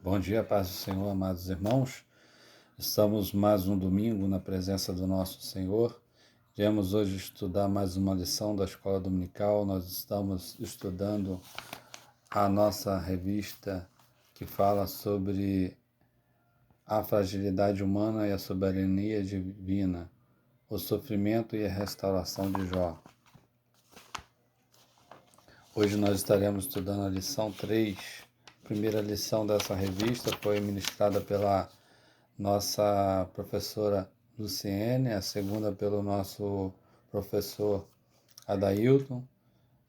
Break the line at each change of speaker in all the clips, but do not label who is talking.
Bom dia, paz do Senhor, amados irmãos. Estamos mais um domingo na presença do nosso Senhor. Viemos hoje estudar mais uma lição da Escola Dominical. Nós estamos estudando a nossa revista que fala sobre a fragilidade humana e a soberania divina, o sofrimento e a restauração de Jó. Hoje nós estaremos estudando a lição 3. A primeira lição dessa revista foi ministrada pela nossa professora Luciene, a segunda pelo nosso professor Adailton,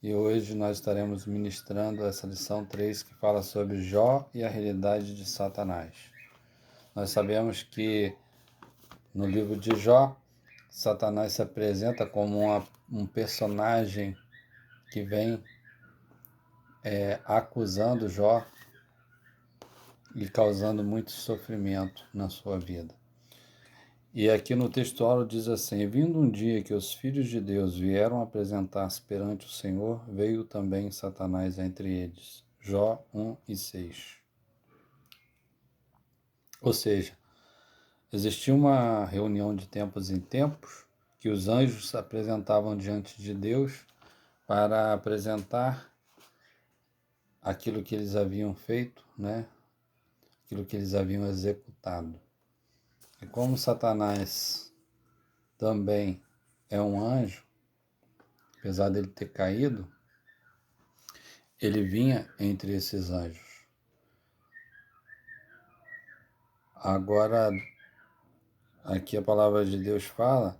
e hoje nós estaremos ministrando essa lição 3 que fala sobre Jó e a realidade de Satanás. Nós sabemos que no livro de Jó, Satanás se apresenta como um personagem que vem acusando Jó e causando muito sofrimento na sua vida. E aqui no textual diz assim: vindo um dia que os filhos de Deus vieram apresentar-se perante o Senhor, veio também Satanás entre eles. Jó 1:6. Ou seja, existia uma reunião de tempos em tempos que os anjos se apresentavam diante de Deus para apresentar aquilo que eles haviam feito, né? Aquilo que eles haviam executado. E como Satanás também é um anjo, apesar dele ter caído, ele vinha entre esses anjos. Agora, aqui a palavra de Deus fala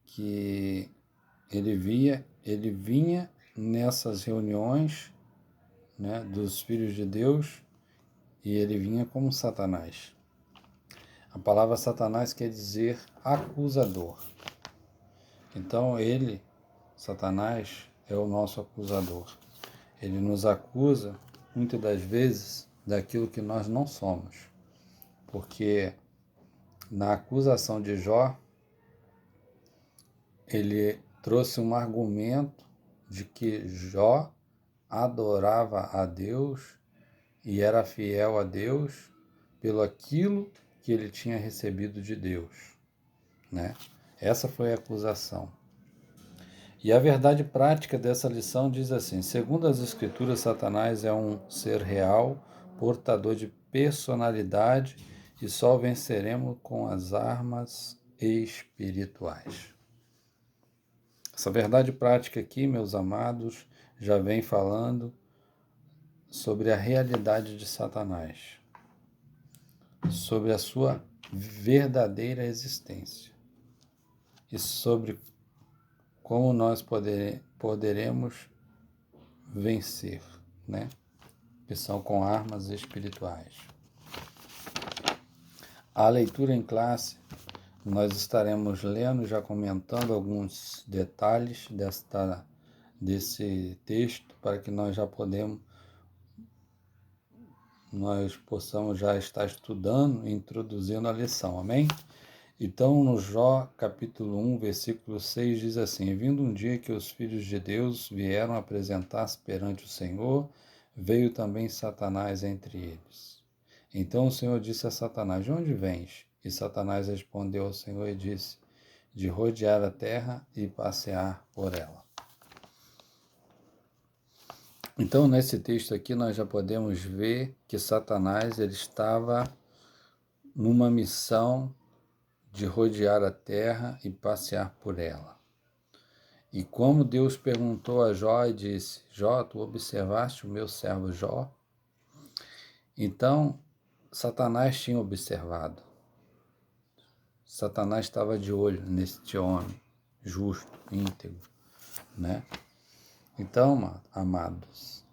que ele vinha nessas reuniões, né, dos filhos de Deus, e ele vinha como Satanás. A palavra Satanás quer dizer acusador. Então Satanás, é o nosso acusador. Ele nos acusa, muitas das vezes, daquilo que nós não somos. Porque na acusação de Jó, ele trouxe um argumento de que Jó adorava a Deus e era fiel a Deus pelo aquilo que ele tinha recebido de Deus, né? Essa foi a acusação. E a verdade prática dessa lição diz assim: segundo as Escrituras, Satanás é um ser real, portador de personalidade, e só o venceremos com as armas espirituais. Essa verdade prática aqui, meus amados, já vem falando sobre a realidade de Satanás, sobre a sua verdadeira existência e sobre como nós poderemos vencer, né? Que são com armas espirituais. A leitura em classe, nós estaremos lendo, já comentando alguns detalhes desse texto, para que nós possamos já estar estudando e introduzindo a lição, amém? Então, no Jó, capítulo 1, versículo 6, diz assim: vindo um dia que os filhos de Deus vieram apresentar-se perante o Senhor, veio também Satanás entre eles. Então o Senhor disse a Satanás: de onde vens? E Satanás respondeu ao Senhor e disse: de rodear a terra e passear por ela. Então, nesse texto aqui, nós já podemos ver que Satanás ele estava numa missão de rodear a terra e passear por ela. E como Deus perguntou a Jó e disse: Jó, tu observaste o meu servo Jó? Então, Satanás tinha observado. Satanás estava de olho neste homem justo, íntegro, né? Então, amados,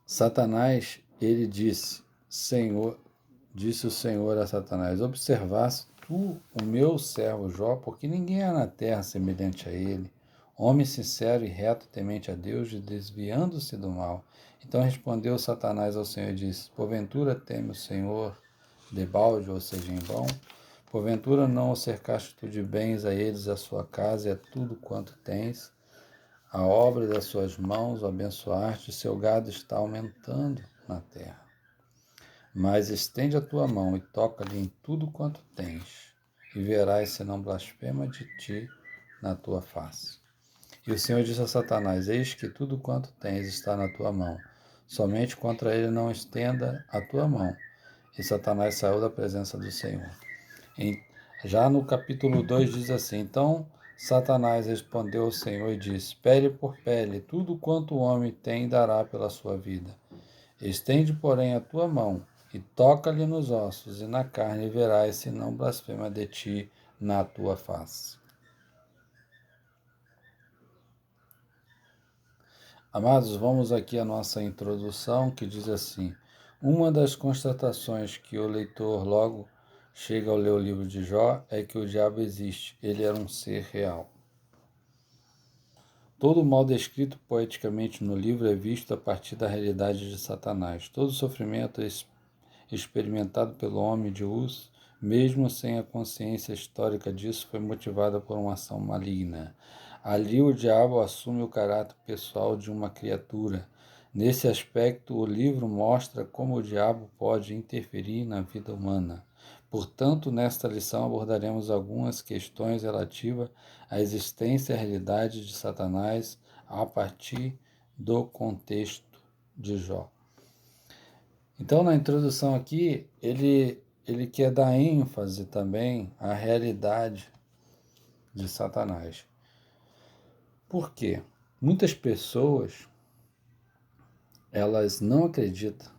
Satanás, ele disse o Senhor a Satanás: observaste tu o meu servo Jó, porque ninguém há na terra semelhante a ele, homem sincero e reto, temente a Deus, e desviando-se do mal. Então respondeu Satanás ao Senhor e disse: porventura teme o Senhor debalde, ou seja, em vão? Porventura não o cercaste tu de bens a eles, a sua casa e a tudo quanto tens? A obra das suas mãos o abençoaste, seu gado está aumentando na terra. Mas estende a tua mão e toca-lhe em tudo quanto tens, e verás se não blasfema de ti na tua face. E o Senhor disse a Satanás: Eis que tudo quanto tens está na tua mão, somente contra ele não estenda a tua mão. E Satanás saiu da presença do Senhor. Já no capítulo 2 diz assim: Então Satanás respondeu ao Senhor e disse: Pele por pele, tudo quanto o homem tem dará pela sua vida. Estende, porém, a tua mão e toca-lhe nos ossos e na carne, e verás se não blasfema de ti na tua face. Amados, vamos aqui à nossa introdução, que diz assim: uma das constatações que o leitor logo chega ao ler o livro de Jó é que o diabo existe, ele era um ser real. Todo o mal descrito poeticamente no livro é visto a partir da realidade de Satanás. Todo o sofrimento experimentado pelo homem de Uz, mesmo sem a consciência histórica disso, foi motivada por uma ação maligna. Ali o diabo assume o caráter pessoal de uma criatura. Nesse aspecto, o livro mostra como o diabo pode interferir na vida humana. Portanto, nesta lição abordaremos algumas questões relativas à existência e à realidade de Satanás a partir do contexto de Jó. Então, na introdução aqui, ele quer dar ênfase também à realidade de Satanás. Por quê? Muitas pessoas, elas não acreditam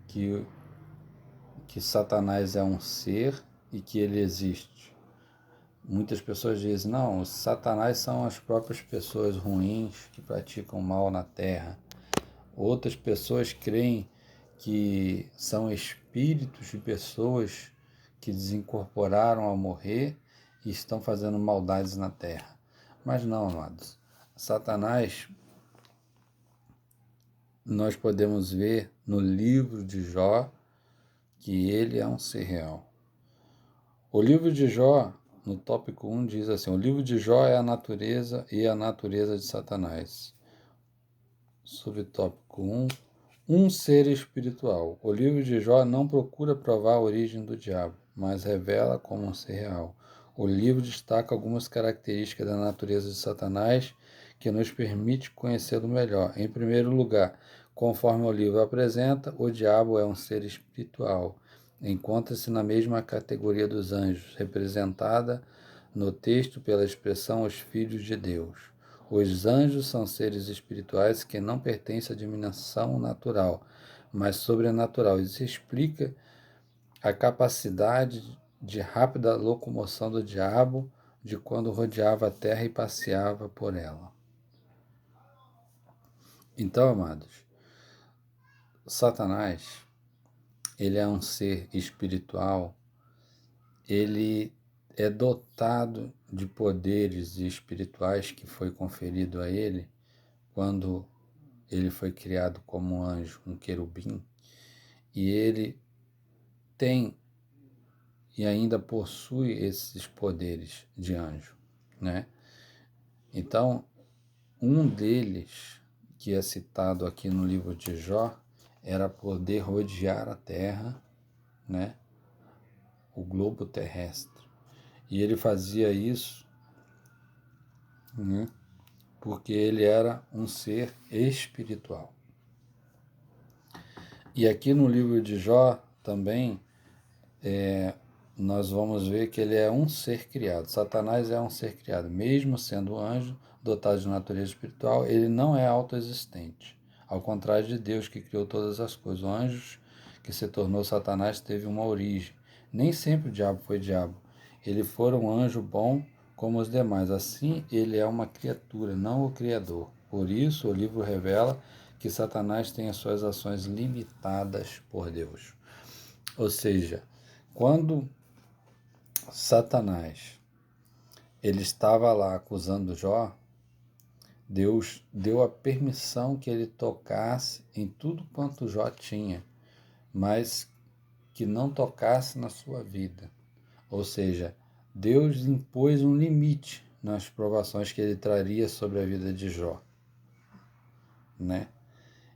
que Satanás é um ser e que ele existe. Muitas pessoas dizem: não, os Satanás são as próprias pessoas ruins que praticam mal na terra. Outras pessoas creem que são espíritos de pessoas que desincorporaram ao morrer e estão fazendo maldades na terra. Mas não, amados. Satanás, nós podemos ver no livro de Jó que ele é um ser real. O livro de Jó, no tópico 1, diz assim: o livro de Jó é a natureza e a natureza de Satanás. Subtópico 1, um ser espiritual. O livro de Jó não procura provar a origem do diabo, mas revela como um ser real. O livro destaca algumas características da natureza de Satanás que nos permite conhecê-lo melhor. Em primeiro lugar, conforme o livro apresenta, o diabo é um ser espiritual. Encontra-se na mesma categoria dos anjos, representada no texto pela expressão os filhos de Deus. Os anjos são seres espirituais que não pertencem à dimensão natural, mas sobrenatural. Isso explica a capacidade de rápida locomoção do diabo de quando rodeava a terra e passeava por ela. Então, amados, Satanás, ele é um ser espiritual, ele é dotado de poderes espirituais que foi conferido a ele quando ele foi criado como um anjo, um querubim, e ele tem e ainda possui esses poderes de anjo, né? Então, um deles, que é citado aqui no livro de Jó, era poder rodear a terra, né? O globo terrestre. E ele fazia isso, né? Porque ele era um ser espiritual. E aqui no livro de Jó também nós vamos ver que ele é um ser criado. Satanás é um ser criado. Mesmo sendo um anjo dotado de natureza espiritual, ele não é autoexistente. Ao contrário de Deus, que criou todas as coisas. O anjo que se tornou Satanás teve uma origem. Nem sempre o diabo foi diabo. Ele foi um anjo bom como os demais. Assim, ele é uma criatura, não o Criador. Por isso, o livro revela que Satanás tem as suas ações limitadas por Deus. Ou seja, quando Satanás ele estava lá acusando Jó, Deus deu a permissão que ele tocasse em tudo quanto Jó tinha, mas que não tocasse na sua vida. Ou seja, Deus impôs um limite nas provações que ele traria sobre a vida de Jó, né?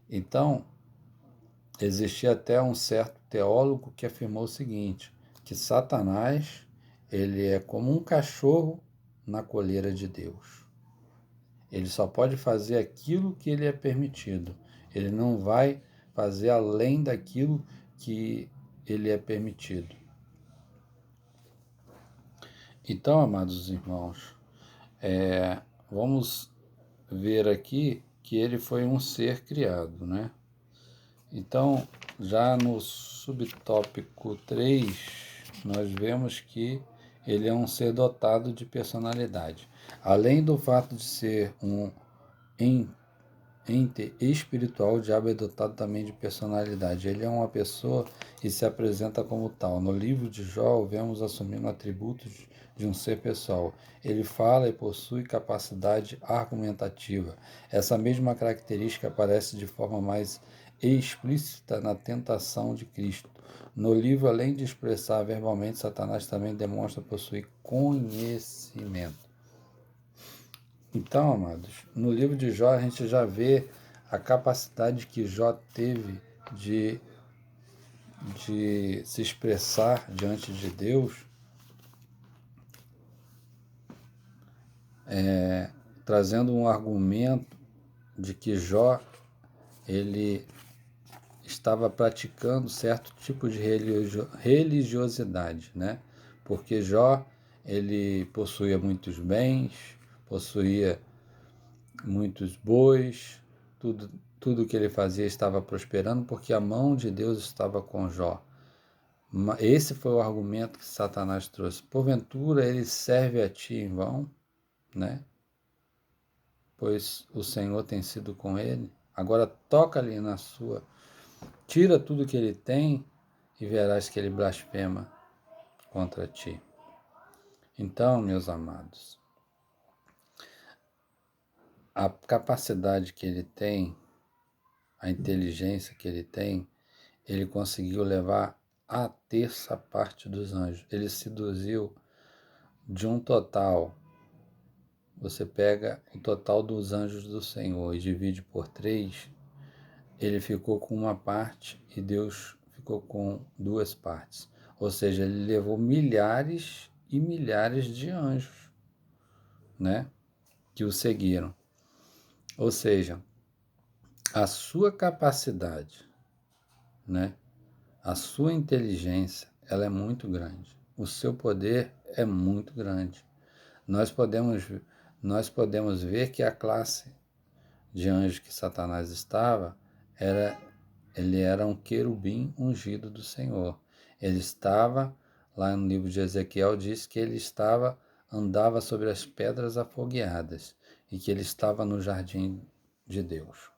Então, existia até um certo teólogo que afirmou o seguinte, que Satanás, ele é como um cachorro na coleira de Deus. Ele só pode fazer aquilo que ele é permitido. Ele não vai fazer além daquilo que ele é permitido. Então, amados irmãos, vamos ver aqui que ele foi um ser criado, né? Então, já no subtópico 3, nós vemos que ele é um ser dotado de personalidade. Além do fato de ser um ente espiritual, o diabo é dotado também de personalidade. Ele é uma pessoa e se apresenta como tal. No livro de Jó, o vemos assumindo atributos de um ser pessoal. Ele fala e possui capacidade argumentativa. Essa mesma característica aparece de forma mais explícita na tentação de Cristo. No livro, além de expressar verbalmente, Satanás também demonstra possuir conhecimento. Então, amados, no livro de Jó a gente já vê a capacidade que Jó teve de se expressar diante de Deus, trazendo um argumento de que Jó ele estava praticando certo tipo de religiosidade, né? Porque Jó ele possuía muitos bens, possuía muitos bois, tudo que ele fazia estava prosperando porque a mão de Deus estava com Jó. Esse foi o argumento que Satanás trouxe. Porventura ele serve a ti em vão, né? Pois o Senhor tem sido com ele. Agora toca-lhe na sua, tira tudo que ele tem e verás que ele blasfema contra ti. Então, meus amados, a capacidade que ele tem, a inteligência que ele conseguiu levar a terça parte dos anjos. Ele seduziu de um total. Você pega o total dos anjos do Senhor e divide por 3, ele ficou com uma parte e Deus ficou com 2 partes. Ou seja, ele levou milhares e milhares de anjos, né, que o seguiram. Ou seja, a sua capacidade, né, a sua inteligência, ela é muito grande. O seu poder é muito grande. Nós podemos ver que a classe de anjo que Satanás estava, ele era um querubim ungido do Senhor. Ele estava, lá no livro de Ezequiel, diz que ele andava sobre as pedras afogueadas e que ele estava no jardim de Deus.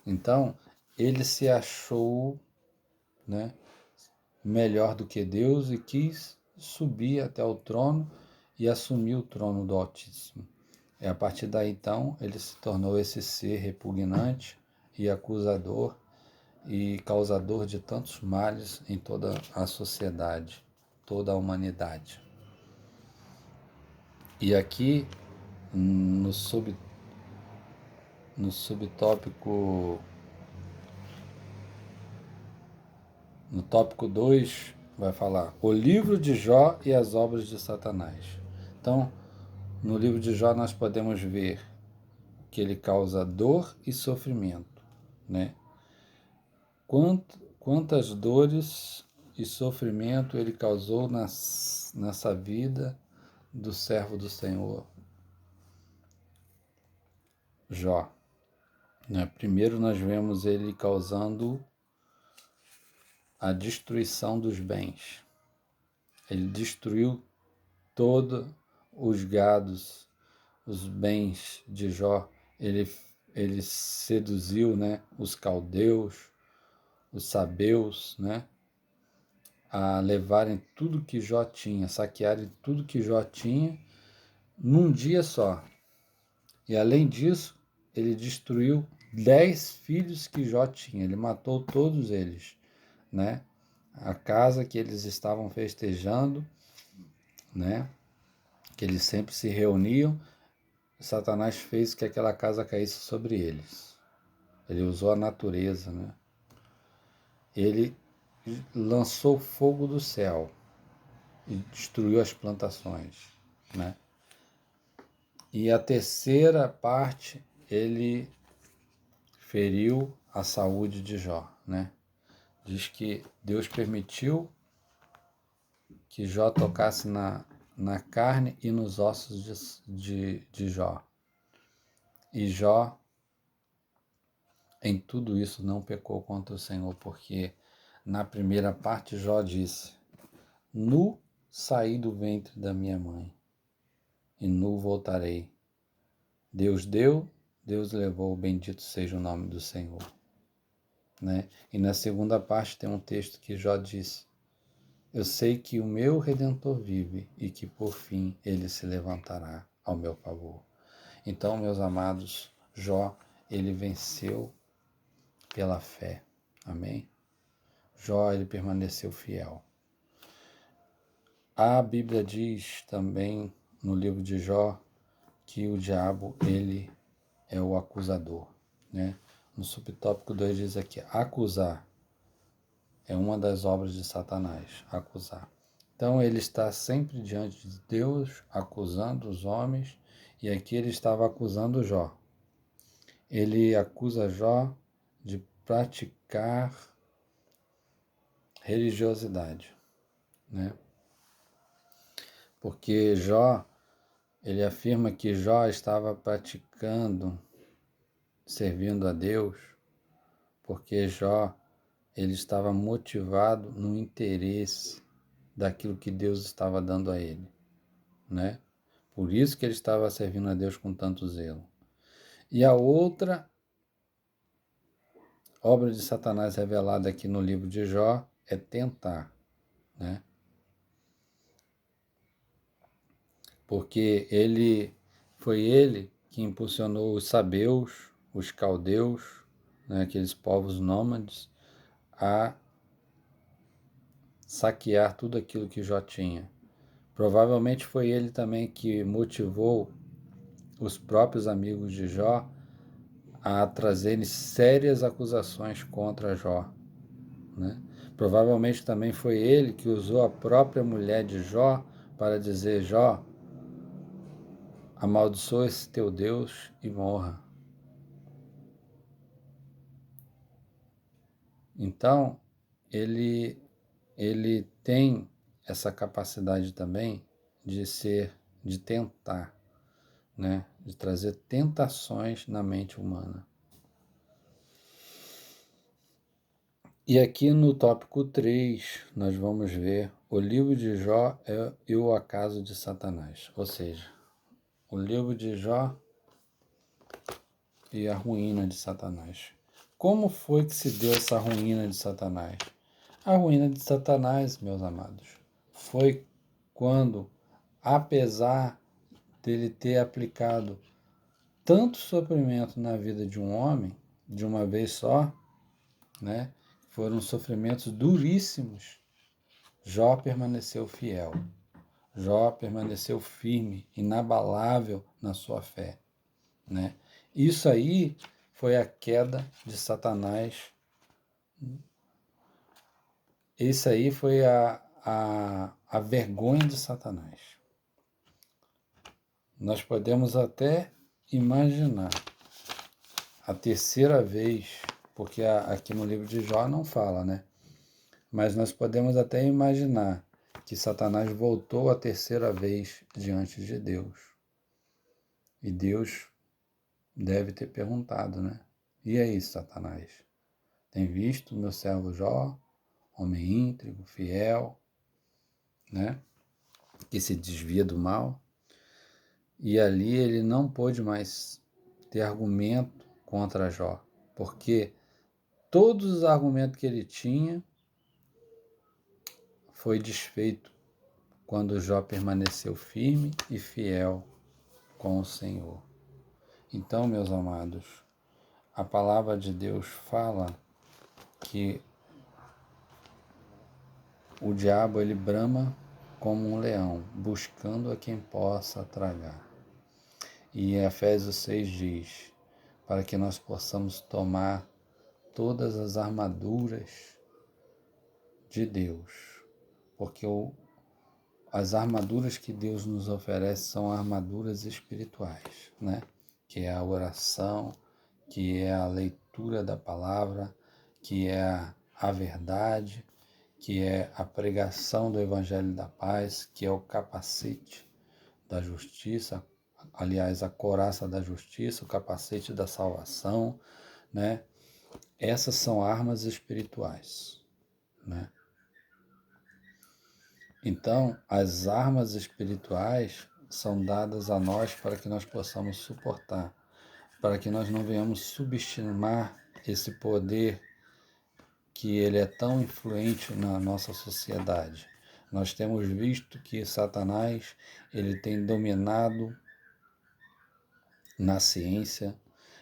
Então, ele se achou, né, melhor do que Deus e quis subir até o trono e assumir o trono do Altíssimo. E a partir daí, então, ele se tornou esse ser repugnante e acusador e causador de tantos males em toda a sociedade, toda a humanidade. E aqui, no subtópico, no tópico 2, vai falar o livro de Jó e as obras de Satanás. Então, no livro de Jó nós podemos ver que ele causa dor e sofrimento, né? Quantas dores e sofrimento ele causou nessa vida do servo do Senhor, Jó, né? Primeiro nós vemos ele causando a destruição dos bens. Ele destruiu todos os gados, os bens de Jó. Ele seduziu, né, os caldeus, os sabeus, né, a levarem tudo que Jó tinha, saquearem tudo que Jó tinha num dia só. E além disso, ele destruiu 10 filhos que Jó tinha, ele matou todos eles, né? A casa que eles estavam festejando, né? Que eles sempre se reuniam, Satanás fez que aquela casa caísse sobre eles. Ele usou a natureza, né? ele lançou fogo do céu e destruiu as plantações, né? E a terceira parte, ele feriu a saúde de Jó, né? Diz que Deus permitiu que Jó tocasse na carne e nos ossos de Jó. E Jó, em tudo isso, não pecou contra o Senhor, porque na primeira parte Jó disse: nu saí do ventre da minha mãe, e nu voltarei. Deus deu, Deus levou, bendito seja o nome do Senhor. Né? E na segunda parte tem um texto que Jó disse: eu sei que o meu Redentor vive e que por fim ele se levantará ao meu favor. Então, meus amados, Jó, ele venceu pela fé. Amém? Jó, ele permaneceu fiel. A Bíblia diz também no livro de Jó que o diabo, ele é o acusador, né? No subtópico 2 diz aqui: acusar é uma das obras de Satanás, acusar. Então ele está sempre diante de Deus, acusando os homens, e aqui ele estava acusando Jó. Ele acusa Jó de praticar religiosidade, né? Porque Jó, ele afirma que Jó estava praticando, servindo a Deus, porque Jó, ele estava motivado no interesse daquilo que Deus estava dando a ele, né? Por isso que ele estava servindo a Deus com tanto zelo. E a outra obra de Satanás revelada aqui no livro de Jó é tentar, né? Porque foi ele que impulsionou os sabeus, os caldeus, né, aqueles povos nômades, a saquear tudo aquilo que Jó tinha. Provavelmente foi ele também que motivou os próprios amigos de Jó a trazerem sérias acusações contra Jó, né? Provavelmente também foi ele que usou a própria mulher de Jó para dizer: Jó, amaldiçoa esse teu Deus e morra. Então, ele tem essa capacidade também de tentar, né? De trazer tentações na mente humana. E aqui no tópico 3, nós vamos ver o livro de Jó e o acaso de Satanás. Ou seja, o livro de Jó e a ruína de Satanás. Como foi que se deu essa ruína de Satanás? A ruína de Satanás, meus amados, foi quando, apesar dele ter aplicado tanto sofrimento na vida de um homem, de uma vez só, né? Foram sofrimentos duríssimos. Jó permaneceu fiel. Jó permaneceu firme, inabalável na sua fé, né? Isso aí foi a queda de Satanás. Isso aí foi a vergonha de Satanás. Nós podemos até imaginar a terceira vez, porque aqui no livro de Jó não fala, né? Mas nós podemos até imaginar que Satanás voltou a terceira vez diante de Deus. E Deus deve ter perguntado, né? E aí, Satanás? Tem visto meu servo Jó, homem íntegro, fiel, né? Que se desvia do mal? E ali ele não pôde mais ter argumento contra Jó, porque todos os argumentos que ele tinha foi desfeito quando Jó permaneceu firme e fiel com o Senhor. Então, meus amados, a palavra de Deus fala que o diabo ele brama como um leão, buscando a quem possa tragar. E em Efésios 6 diz, para que nós possamos tomar todas as armaduras de Deus, porque as armaduras que Deus nos oferece são armaduras espirituais, né? Que é a oração, que é a leitura da palavra, que é a verdade, que é a pregação do Evangelho da Paz, que é o capacete da justiça, aliás, a couraça da justiça, o capacete da salvação, né? Essas são armas espirituais, né? Então, as armas espirituais são dadas a nós para que nós possamos suportar, para que nós não venhamos subestimar esse poder que ele é tão influente na nossa sociedade. Nós temos visto que Satanás, ele tem dominado na ciência,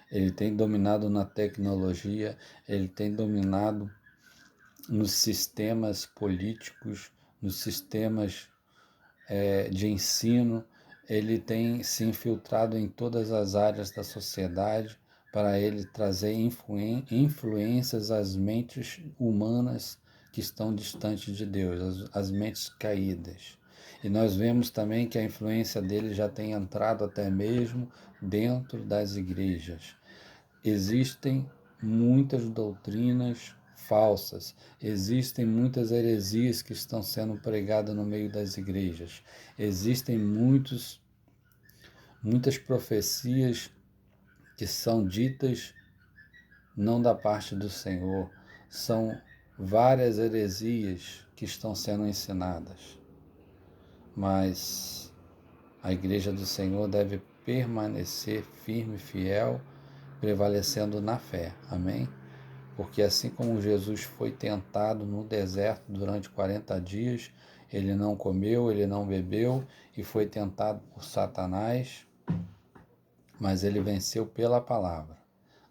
ele tem dominado na tecnologia, ele tem dominado nos sistemas políticos, nos sistemas de ensino, ele tem se infiltrado em todas as áreas da sociedade para ele trazer influências às mentes humanas que estão distantes de Deus, as mentes caídas. E nós vemos também que a influência dele já tem entrado até mesmo dentro das igrejas. Existem muitas doutrinas falsas, existem muitas heresias que estão sendo pregadas no meio das igrejas, existem muitas profecias que são ditas não da parte do Senhor, são várias heresias que estão sendo ensinadas, mas a igreja do Senhor deve permanecer firme e fiel, prevalecendo na fé. Amém? Porque assim como Jesus foi tentado no deserto durante 40 dias, ele não comeu, ele não bebeu e foi tentado por Satanás, mas ele venceu pela palavra.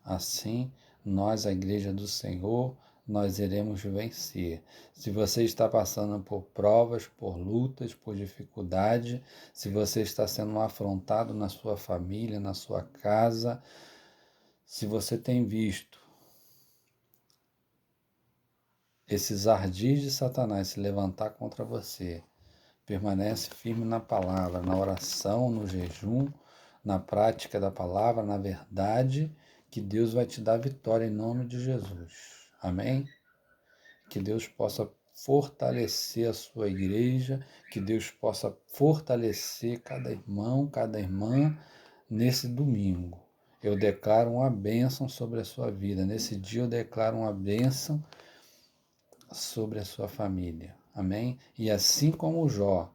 Assim, nós, a igreja do Senhor, nós iremos vencer. Se você está passando por provas, por lutas, por dificuldade, se você está sendo afrontado na sua família, na sua casa, se você tem visto esses ardis de Satanás se levantar contra você, permanece firme na palavra, na oração, no jejum, na prática da palavra, na verdade, que Deus vai te dar vitória em nome de Jesus. Amém? Que Deus possa fortalecer a sua igreja, que Deus possa fortalecer cada irmão, cada irmã nesse domingo. Eu declaro uma bênção sobre a sua vida. Nesse dia eu declaro uma bênção sobre a sua família. Amém? E assim como Jó,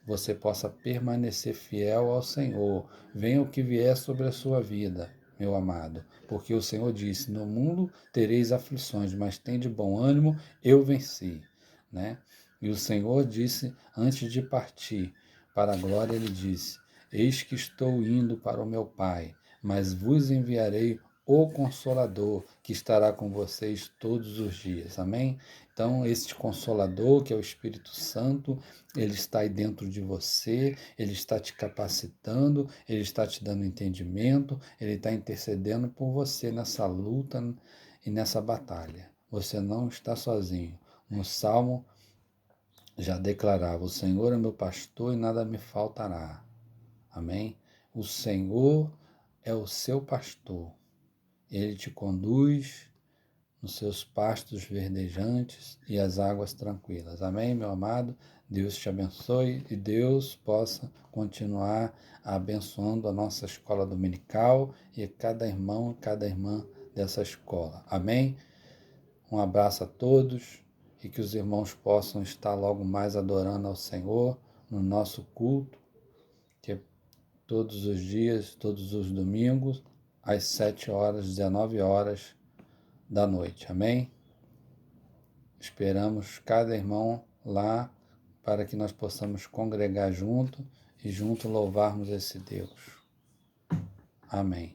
você possa permanecer fiel ao Senhor. Venha o que vier sobre a sua vida, meu amado. Porque o Senhor disse, no mundo tereis aflições, mas tende bom ânimo, eu venci. Né? E o Senhor disse, antes de partir para a glória, ele disse, eis que estou indo para o meu Pai, mas vos enviarei o Consolador, que estará com vocês todos os dias. Amém? Então, este Consolador, que é o Espírito Santo, ele está aí dentro de você, ele está te capacitando, ele está te dando entendimento, ele está intercedendo por você nessa luta e nessa batalha. Você não está sozinho. No Salmo já declarava, o Senhor é meu pastor e nada me faltará. Amém? O Senhor é o seu pastor. Ele te conduz nos seus pastos verdejantes e as águas tranquilas. Amém, meu amado? Deus te abençoe e Deus possa continuar abençoando a nossa escola dominical e cada irmão, cada irmã dessa escola. Amém? Um abraço a todos e que os irmãos possam estar logo mais adorando ao Senhor no nosso culto, que é todos os dias, todos os domingos, às 7 horas, 19 horas da noite. Amém? Esperamos cada irmão lá para que nós possamos congregar junto e junto louvarmos esse Deus. Amém.